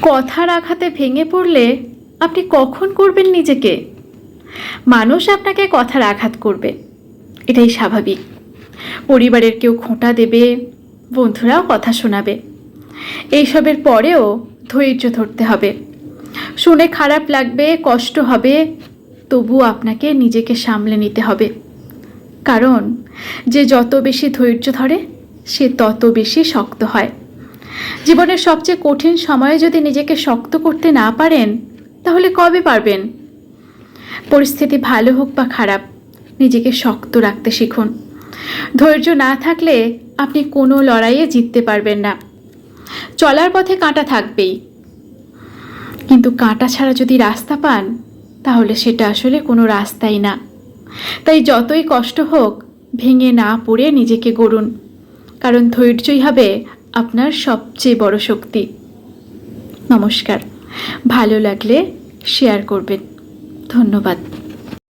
কথার আঘাতে ভেঙে পড়লে আপনি কখন করবেন নিজেকে? মানুষ আপনাকে কথার আঘাত করবে, এটাই স্বাভাবিক। পরিবারের কেউ খোঁটা দেবে, বন্ধুরাও কথা শোনাবে। এইসবের পরেও ধৈর্য ধরতে হবে। শুনে খারাপ লাগবে, কষ্ট হবে, তবু আপনাকে নিজেকে সামলে নিতে হবে। কারণ যে যত বেশি ধৈর্য ধরে সে তত বেশি শক্ত হয়। জীবনের সবচেয়ে কঠিন সময়ে যদি নিজেকে শক্ত করতে না পারেন, তাহলে কবে পারবেন? পরিস্থিতি ভালো হোক বা খারাপ, নিজেকে শক্ত রাখতে শিখুন। ধৈর্য না থাকলে আপনি কোনো লড়াইয়ে জিততে পারবেন না। চলার পথে কাঁটা থাকবেই, কিন্তু কাঁটা ছাড়া যদি রাস্তা পান, তাহলে সেটা আসলে কোনো রাস্তাই না। তাই যতই কষ্ট হোক, ভেঙে না পড়ে নিজেকে গড়ুন। কারণ ধৈর্যই হবে আপনার সবচেয়ে বড় শক্তি। নমস্কার। ভালো লাগলে শেয়ার করবেন। ধন্যবাদ।